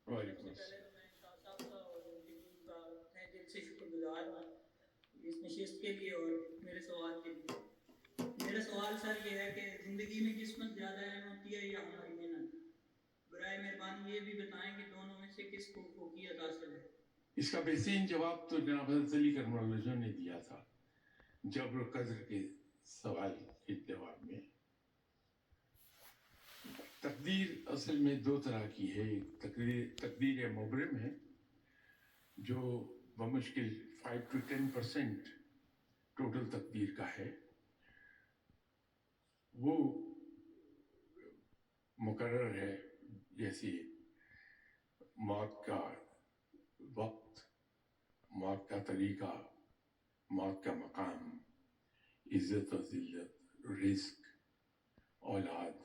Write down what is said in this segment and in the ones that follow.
وعلیکم سب سے السلام۔ پہلے تو میں شاہ صاحب کا اور ٹیم کا تہ دل سے شکر گزار ہوں اس نشست کے لیے اور میرے سوال کے لیے۔ میرا سوال سر یہ ہے کہ زندگی میں قسمت زیادہ اہم ہوتی ہے یا ہماری محنت؟ برائے مہربانی یہ بھی بتائیں کہ دونوں میں سے کس کو فوقیت حاصل ہے؟ اس کا بہترین جواب تو جناب حضرت علی کرم اللہ وجہ نے دیا تھا جبر و قدر کے سوال کے جواب میں۔ تقدیر اصل میں دو طرح کی ہے، ایک تقدیر مبرم ہے جو بمشکل 5 to 10% ٹوٹل تقدیر کا ہے، وہ مقرر ہے، جیسے موت کا وقت، موت کا طریقہ، موت کا مقام، عزت و ذلت، رزق، اولاد،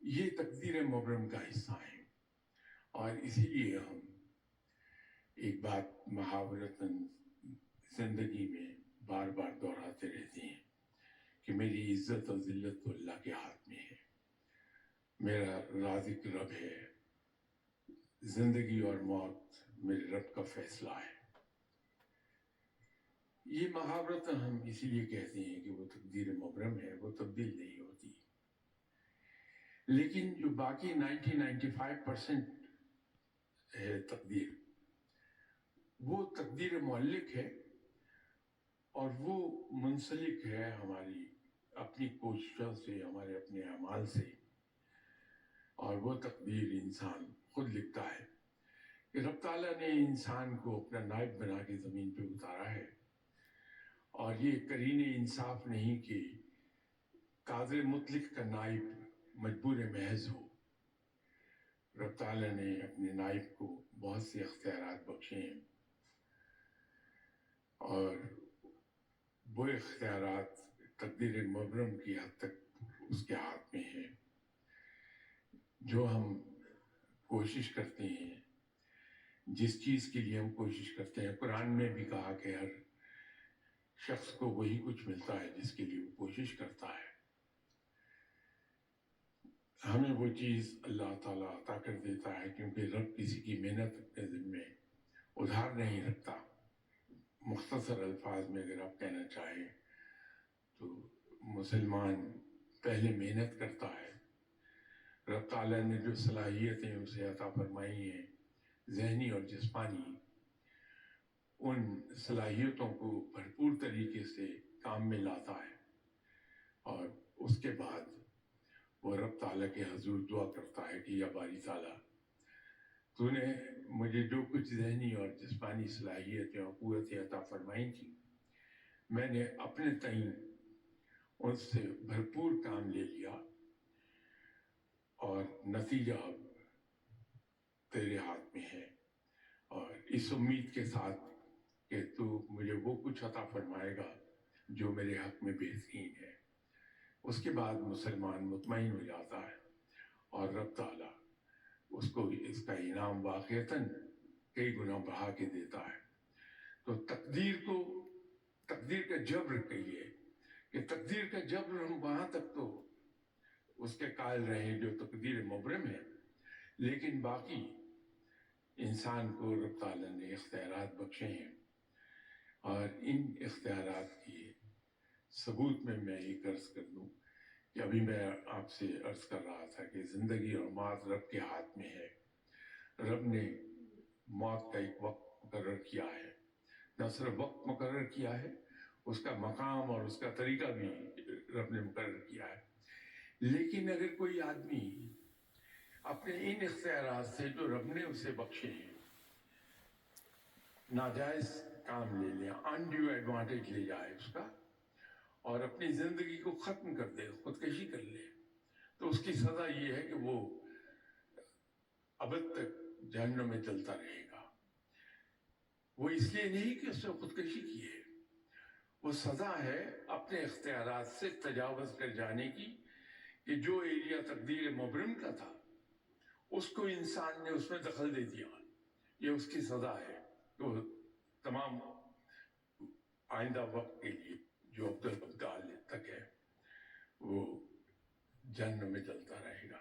یہ تقدیر مبرم کا حصہ ہیں۔ اور اسی لیے ہم ایک بات محاورتاً زندگی میں بار بار دہراتے رہتے ہیں کہ میری عزت و ذلت تو اللہ کے ہاتھ میں ہے، میرا رازق رب ہے، زندگی اور موت میرے رب کا فیصلہ ہے۔ یہ محاورتاً ہم اسی لیے کہتے ہیں کہ وہ تقدیر مبرم ہے، وہ تبدیل نہیں ہوتی۔ لیکن جو باقی 95% ہے تقدیر، وہ تقدیر معلق ہے، اور وہ منسلک ہے ہماری اپنی کوششوں سے، ہمارے اپنے اعمال سے۔ اور وہ تقدیر انسان خود لکھتا ہے کہ رب تعالیٰ نے انسان کو اپنا نائب بنا کے زمین پہ اتارا ہے، اور یہ قرین انصاف نہیں کہ قادر مطلق کا نائب مجبور محض ہو۔ رب تعالیٰ نے اپنے نائب کو بہت سے اختیارات بخشے ہیں، اور وہ اختیارات تقدیر مبرم کی حد تک اس کے ہاتھ میں ہیں۔ جو ہم کوشش کرتے ہیں، جس چیز کے لیے ہم کوشش کرتے ہیں، قرآن میں بھی کہا کہ ہر شخص کو وہی کچھ ملتا ہے جس کے لیے وہ کوشش کرتا ہے۔ ہمیں وہ چیز اللہ تعالیٰ عطا کر دیتا ہے، کیونکہ رب کسی کی محنت اپنے ذمے ادھار نہیں رکھتا۔ مختصر الفاظ میں اگر آپ کہنا چاہیں تو مسلمان پہلے محنت کرتا ہے، رب تعالیٰ نے جو صلاحیتیں اسے عطا فرمائی ہیں، ذہنی اور جسمانی، ان صلاحیتوں کو بھرپور طریقے سے کام میں لاتا ہے، اور اس کے بعد وہ رب تعالیٰ کے حضور دعا کرتا ہے کہ یا باری تعالیٰ، تو نے مجھے جو کچھ ذہنی اور جسمانی صلاحیتیں اور قوتیں عطا فرمائی تھیں، میں نے اپنے تئیں ان سے بھرپور کام لے لیا، اور نتیجہ اب تیرے ہاتھ میں ہے، اور اس امید کے ساتھ کہ تو مجھے وہ کچھ عطا فرمائے گا جو میرے حق میں بہترین ہے۔ اس کے بعد مسلمان مطمئن ہو جاتا ہے، اور رب تعالیٰ اس کو اس کا انعام واقعتاً کئی گنا بڑھا کے دیتا ہے۔ تو تقدیر کا جبر کہیے کہ تقدیر کا جبر ہم وہاں تک تو اس کے قائل رہیں جو تقدیر مبرم ہے، لیکن باقی انسان کو رب تعالیٰ نے اختیارات بخشے ہیں، اور ان اختیارات کی ثبوت میں یہ عرض کر دوں کہ ابھی میں آپ سے عرض کر رہا تھا کہ زندگی اور موت رب کے ہاتھ میں ہے۔ رب نے موت کا ایک وقت مقرر کیا ہے، نہ صرف وقت مقرر کیا ہے، اس کا مقام اور اس کا طریقہ بھی رب نے مقرر کیا ہے۔ لیکن اگر کوئی آدمی اپنے ان اختیارات سے جو رب نے اسے بخشے ہیں ناجائز کام لے لے، انڈیو ایڈوانٹیج لے جائے اس کا، اور اپنی زندگی کو ختم کر دے، خودکشی کر لے، تو اس کی سزا یہ ہے کہ وہ ابد تک جہنم میں جلتا رہے گا۔ وہ اس لیے نہیں کہ اس نے خودکشی کی ہے، وہ سزا ہے اپنے اختیارات سے تجاوز کر جانے کی، کہ جو ایریا تقدیر مبرم کا تھا اس کو انسان نے اس میں دخل دے دیا، یہ اس کی سزا ہے۔ تو تمام آئندہ وقت کے لیے جو ابدال تک ہے وہ جہنم میں جلتا رہے گا۔